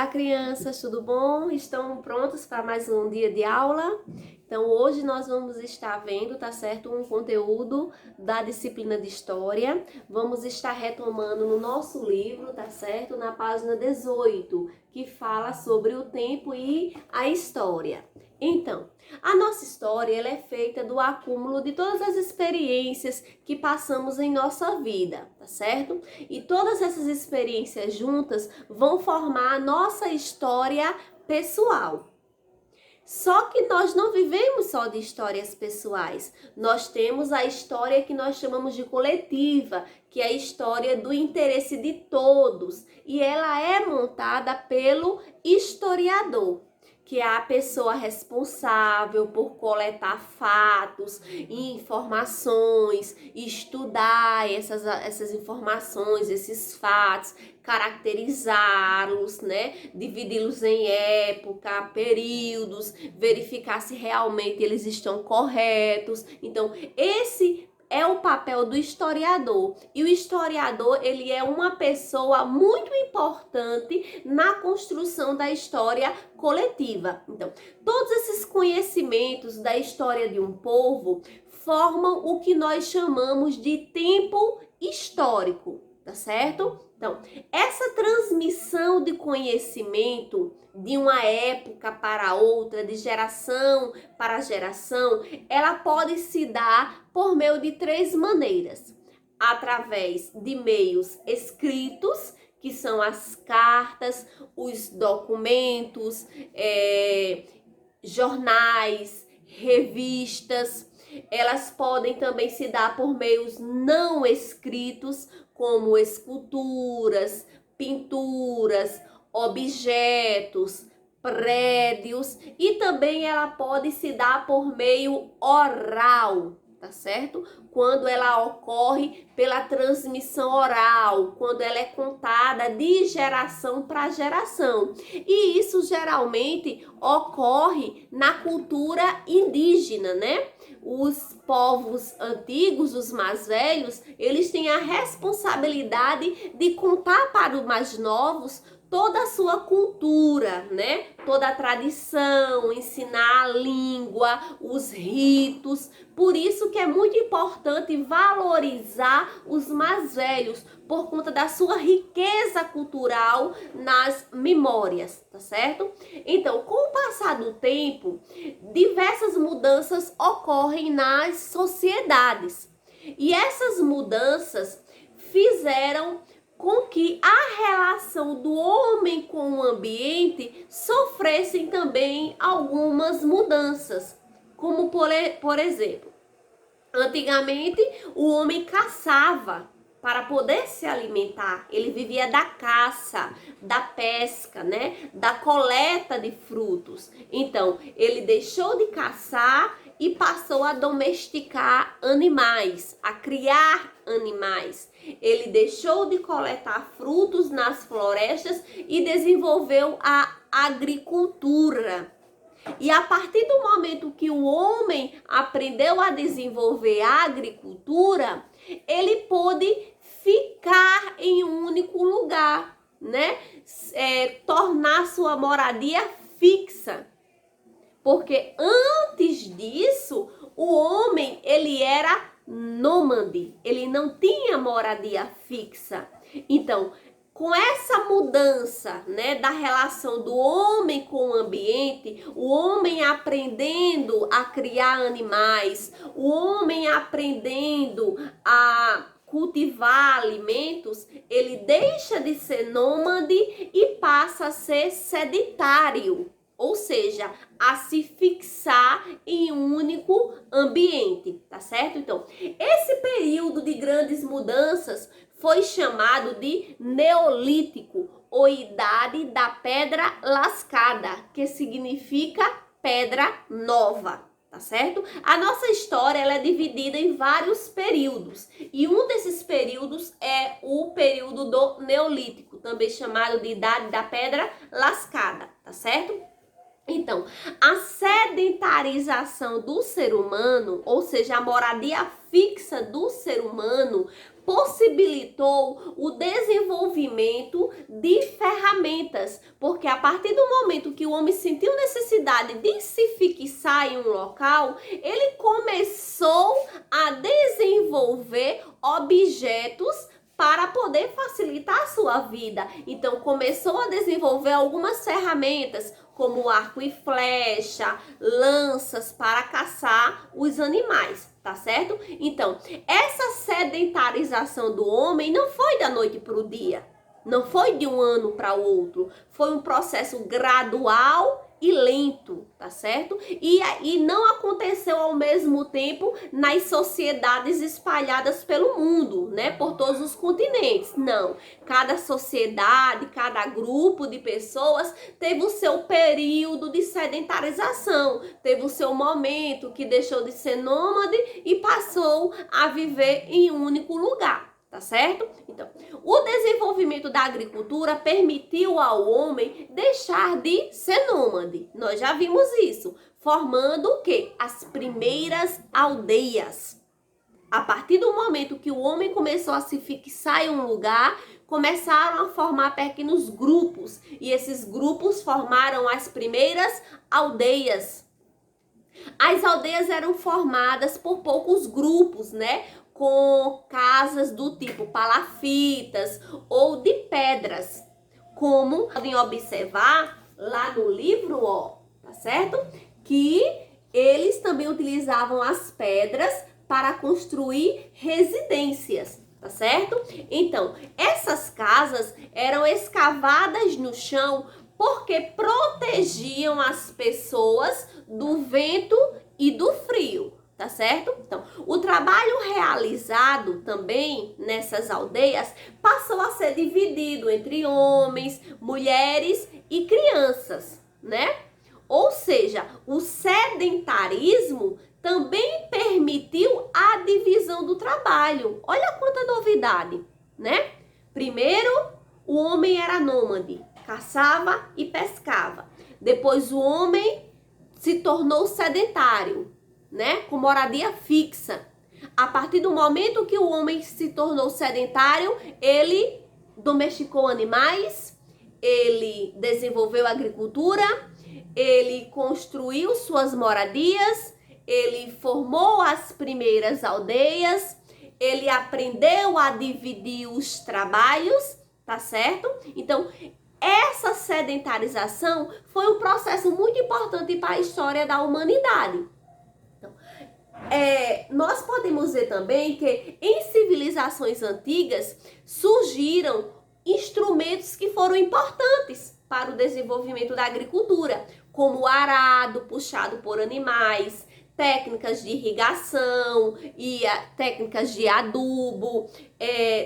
Crianças, tudo bom? Estão prontos para mais um dia de aula? Então, hoje nós vamos estar vendo, tá certo, um conteúdo da disciplina de História. Vamos estar retomando no nosso livro, tá certo, na página 18, que fala sobre o tempo e a história. Então, a nossa história ela é feita do acúmulo de todas as experiências que passamos em nossa vida, tá certo? E todas essas experiências juntas vão formar a nossa história pessoal. Só que nós não vivemos só de histórias pessoais. Nós temos a história que nós chamamos de coletiva, que é a história do interesse de todos. E ela é montada pelo historiador, que é a pessoa responsável por coletar fatos e informações, estudar essas informações, esses fatos, caracterizá-los, né? Dividi-los em época, períodos, verificar se realmente eles estão corretos. Então, esse é o papel do historiador. E o historiador, ele é uma pessoa muito importante na construção da história coletiva. Então, todos esses conhecimentos da história de um povo formam o que nós chamamos de tempo histórico, tá certo? Então, essa transmissão de conhecimento de uma época para outra, de geração para geração, ela pode se dar por meio de três maneiras. Através de meios escritos, que são as cartas, os documentos, jornais, revistas. Elas podem também se dar por meios não escritos, como esculturas, pinturas, objetos, prédios, e também ela pode se dar por meio oral, tá certo? Quando ela ocorre pela transmissão oral, quando ela é contada de geração para geração. E isso geralmente ocorre na cultura indígena, né? Os povos antigos, os mais velhos, eles têm a responsabilidade de contar para os mais novos toda a sua cultura, né? Toda a tradição, ensinar a língua, os ritos. Por isso que é muito importante valorizar os mais velhos, por conta da sua riqueza cultural nas memórias, tá certo? Então, com o passar do tempo, diversas mudanças ocorrem nas sociedades. E essas mudanças fizeram com que a relação do homem com o ambiente sofressem também algumas mudanças. Como por exemplo, antigamente o homem caçava para poder se alimentar. Ele vivia da caça, da pesca, né? Da coleta de frutos. Então, ele deixou de caçar e passou a domesticar animais, a criar animais. Ele deixou de coletar frutos nas florestas e desenvolveu a agricultura. E a partir do momento que o homem aprendeu a desenvolver a agricultura, ele pôde ficar em um único lugar, né? Tornar sua moradia fixa. Porque antes disso, o homem, ele era nômade, ele não tinha moradia fixa. Então, com essa mudança, né, da relação do homem com o ambiente, o homem aprendendo a criar animais, o homem aprendendo a cultivar alimentos, ele deixa de ser nômade e passa a ser sedentário. Ou seja, a se fixar em um único ambiente, tá certo? Então, esse período de grandes mudanças foi chamado de Neolítico, ou Idade da Pedra Lascada, que significa pedra nova, tá certo? A nossa história ela é dividida em vários períodos, e um desses períodos é o período do Neolítico, também chamado de Idade da Pedra Lascada, tá certo? Então, a sedentarização do ser humano, ou seja, a moradia fixa do ser humano, possibilitou o desenvolvimento de ferramentas, porque a partir do momento que o homem sentiu necessidade de se fixar em um local, ele começou a desenvolver objetos para poder facilitar a sua vida. Então, começou a desenvolver algumas ferramentas, como arco e flecha, lanças para caçar os animais, tá certo? Então, essa sedentarização do homem não foi da noite para o dia, não foi de um ano para o outro, foi um processo gradual e lento, tá certo? E não aconteceu ao mesmo tempo nas sociedades espalhadas pelo mundo, né? Por todos os continentes. Não. Cada sociedade, cada grupo de pessoas teve o seu período de sedentarização, teve o seu momento que deixou de ser nômade e passou a viver em um único lugar. Tá certo? Então, o desenvolvimento da agricultura permitiu ao homem deixar de ser nômade. Nós já vimos isso, formando o quê? As primeiras aldeias. A partir do momento que o homem começou a se fixar em um lugar, começaram a formar pequenos grupos, e esses grupos formaram as primeiras aldeias. As aldeias eram formadas por poucos grupos, né? Com casas do tipo palafitas ou de pedras. Como podem observar lá no livro, ó, tá certo? Que eles também utilizavam as pedras para construir residências, tá certo? Então, essas casas eram escavadas no chão porque protegiam as pessoas do vento e do frio, tá certo? Então, o trabalho realizado também nessas aldeias passou a ser dividido entre homens, mulheres e crianças, né? Ou seja, o sedentarismo também permitiu a divisão do trabalho. Olha quanta novidade, né? Primeiro, o homem era nômade, caçava e pescava. Depois o homem se tornou sedentário, né? Com moradia fixa. A partir do momento que o homem se tornou sedentário, ele domesticou animais, ele desenvolveu agricultura, ele construiu suas moradias, ele formou as primeiras aldeias, ele aprendeu a dividir os trabalhos, tá certo? Então, essa sedentarização foi um processo muito importante para a história da humanidade. Então, nós podemos ver também que em civilizações antigas surgiram instrumentos que foram importantes para o desenvolvimento da agricultura, como o arado puxado por animais, técnicas de irrigação e técnicas de adubo.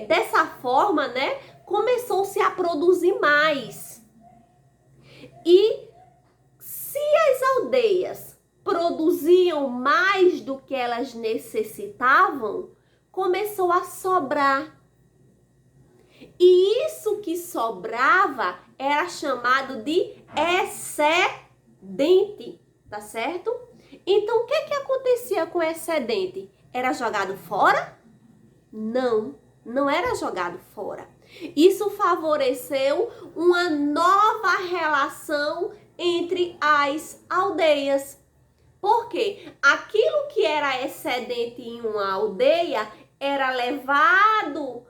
Dessa forma, né, começou-se a produzir mais. E se as aldeias produziam mais do que elas necessitavam, começou a sobrar. E isso que sobrava era chamado de excedente, tá certo? Então, o que acontecia com o excedente? Era jogado fora? Não, não era jogado fora. Isso favoreceu uma nova relação entre as aldeias. Porque aquilo que era excedente em uma aldeia era levado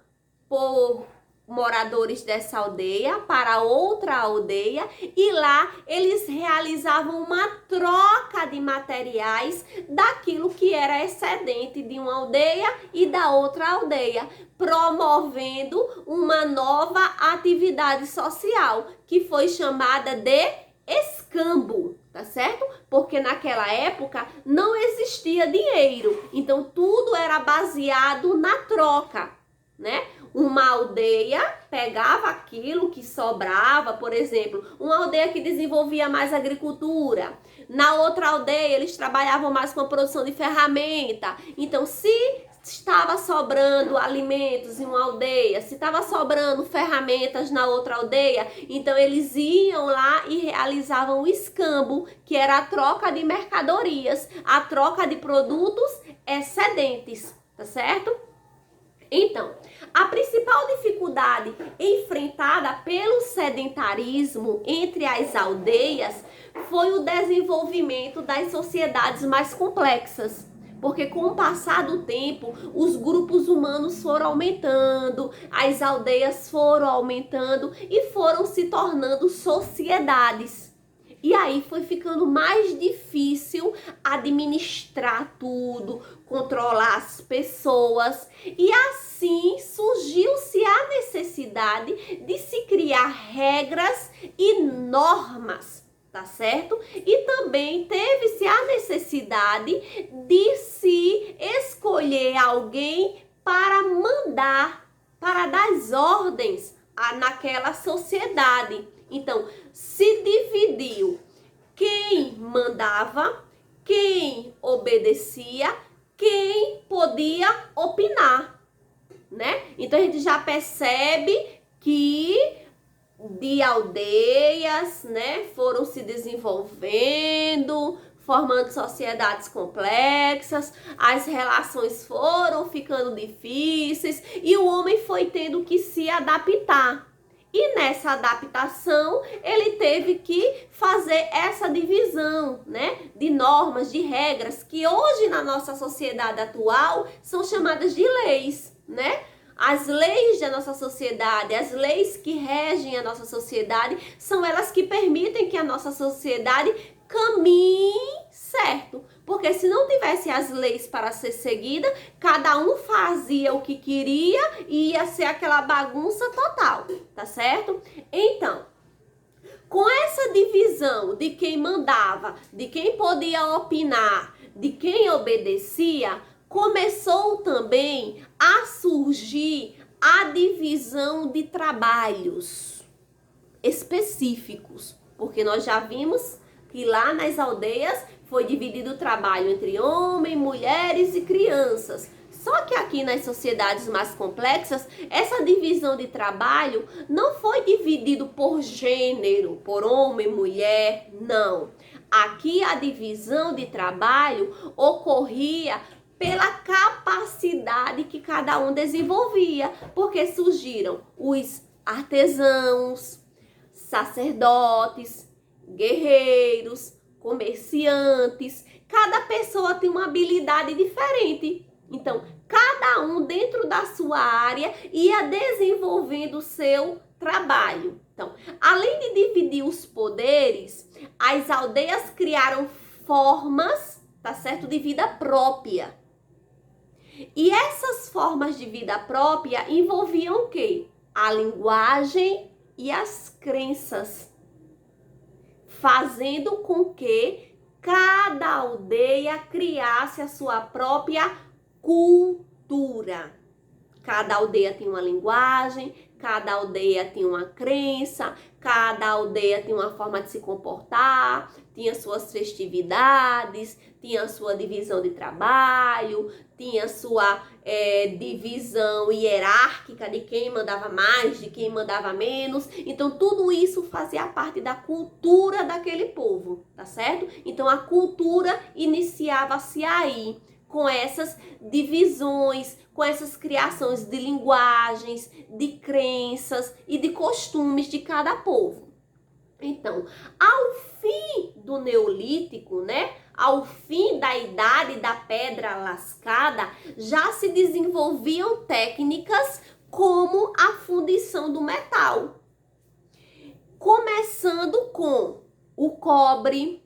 por moradores dessa aldeia para outra aldeia e lá eles realizavam uma troca de materiais daquilo que era excedente de uma aldeia e da outra aldeia, promovendo uma nova atividade social que foi chamada de escambo, tá certo? Porque naquela época não existia dinheiro, então tudo era baseado na troca, né? Uma aldeia pegava aquilo que sobrava, por exemplo, uma aldeia que desenvolvia mais agricultura. Na outra aldeia, eles trabalhavam mais com a produção de ferramenta. Então, se estava sobrando alimentos em uma aldeia, se estava sobrando ferramentas na outra aldeia, então eles iam lá e realizavam o escambo, que era a troca de mercadorias, a troca de produtos excedentes, tá certo? Então, a principal dificuldade enfrentada pelo sedentarismo entre as aldeias foi o desenvolvimento das sociedades mais complexas. Porque com o passar do tempo, os grupos humanos foram aumentando, as aldeias foram aumentando e foram se tornando sociedades. E aí foi ficando mais difícil administrar tudo, controlar as pessoas. E assim surgiu-se a necessidade de se criar regras e normas, tá certo? E também teve-se a necessidade de se escolher alguém para mandar, para dar as ordens naquela sociedade. Então, se dividiu quem mandava, quem obedecia, quem podia opinar, né? Então, a gente já percebe que de aldeias, né, foram se desenvolvendo, formando sociedades complexas, as relações foram ficando difíceis e o homem foi tendo que se adaptar. E nessa adaptação, ele teve que fazer essa divisão, né, de normas, de regras, que hoje na nossa sociedade atual são chamadas de leis, né? As leis da nossa sociedade, as leis que regem a nossa sociedade, são elas que permitem que a nossa sociedade caminhe certo. Porque se não tivesse as leis para ser seguida, cada um fazia o que queria e ia ser aquela bagunça total, tá certo? Então, com essa divisão de quem mandava, de quem podia opinar, de quem obedecia, começou também a surgir a divisão de trabalhos específicos, porque nós já vimos que lá nas aldeias foi dividido o trabalho entre homens, mulheres e crianças. Só que aqui nas sociedades mais complexas, essa divisão de trabalho não foi dividido por gênero, por homem, mulher, não. Aqui a divisão de trabalho ocorria pela capacidade que cada um desenvolvia, porque surgiram os artesãos, sacerdotes, guerreiros, comerciantes. Cada pessoa tem uma habilidade diferente. Então, cada um dentro da sua área ia desenvolvendo o seu trabalho. Então, além de dividir os poderes, as aldeias criaram formas, tá certo, de vida própria. E essas formas de vida própria envolviam o quê? A linguagem e as crenças, fazendo com que cada aldeia criasse a sua própria cultura. Cada aldeia tem uma linguagem, cada aldeia tem uma crença, cada aldeia tem uma forma de se comportar, tinha suas festividades, tinha sua divisão de trabalho, tinha sua divisão hierárquica de quem mandava mais, de quem mandava menos. Então, tudo isso fazia parte da cultura daquele povo, tá certo? Então, a cultura iniciava-se aí, com essas divisões, com essas criações de linguagens, de crenças e de costumes de cada povo. Então, ao fim do Neolítico, né, ao fim da Idade da Pedra Lascada, já se desenvolviam técnicas como a fundição do metal. Começando com o cobre,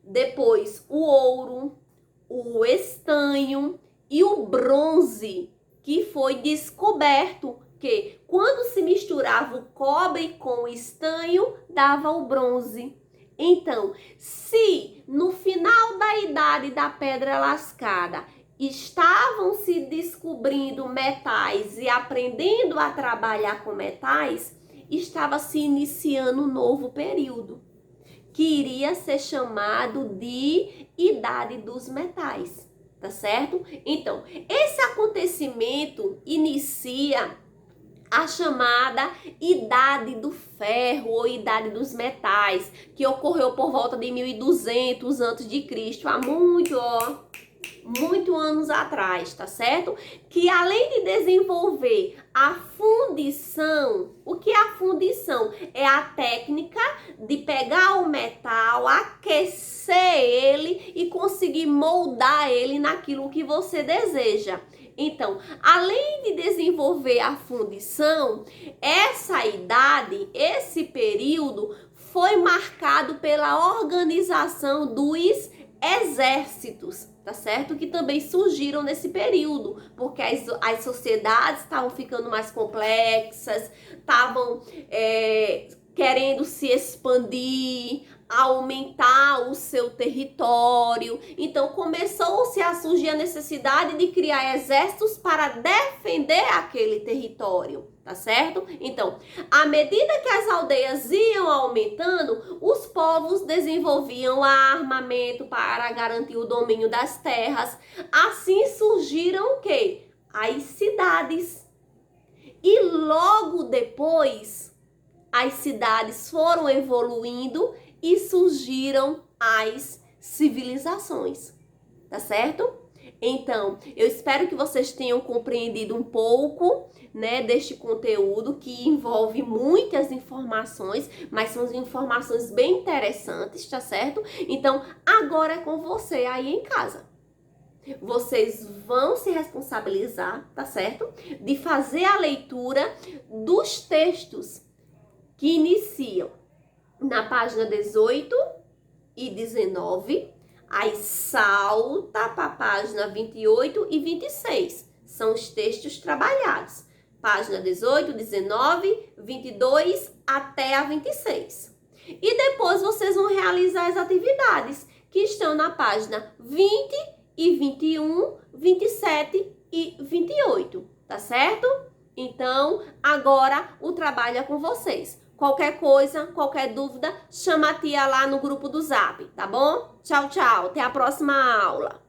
depois o ouro, o estanho e o bronze, que foi descoberto que quando se misturava o cobre com o estanho, dava o bronze. Então, se no final da Idade da Pedra Lascada estavam se descobrindo metais e aprendendo a trabalhar com metais, estava se iniciando um novo período, que iria ser chamado de Idade dos Metais, tá certo? Então, esse acontecimento inicia a chamada Idade do Ferro ou Idade dos Metais, que ocorreu por volta de 1200 a.C., há muito anos atrás, tá certo? Que além de desenvolver a fundição, o que é a fundição? É a técnica de pegar o metal, aquecer ele e conseguir moldar ele naquilo que você deseja. Então, além de desenvolver a fundição, essa idade, esse período foi marcado pela organização dos exércitos, tá certo? Que também surgiram nesse período, porque as sociedades estavam ficando mais complexas, estavam querendo se expandir, aumentar o seu território. Então começou-se a surgir a necessidade de criar exércitos para defender aquele território, tá certo? Então, à medida que as aldeias iam aumentando, os povos desenvolviam armamento para garantir o domínio das terras. Assim surgiram o quê? As cidades. E logo depois, as cidades foram evoluindo e surgiram as civilizações, tá certo? Então, eu espero que vocês tenham compreendido um pouco, né, deste conteúdo que envolve muitas informações, mas são informações bem interessantes, tá certo? Então, agora é com você aí em casa. Vocês vão se responsabilizar, tá certo? De fazer a leitura dos textos que iniciam na página 18 e 19, aí salta para a página 28 e 26. São os textos trabalhados. Página 18, 19, 22 até a 26. E depois vocês vão realizar as atividades que estão na página 20 e 21, 27 e 28, tá certo? Então, agora o trabalho é com vocês. Qualquer coisa, qualquer dúvida, chama a tia lá no grupo do Zap, tá bom? Tchau, tchau. Até a próxima aula.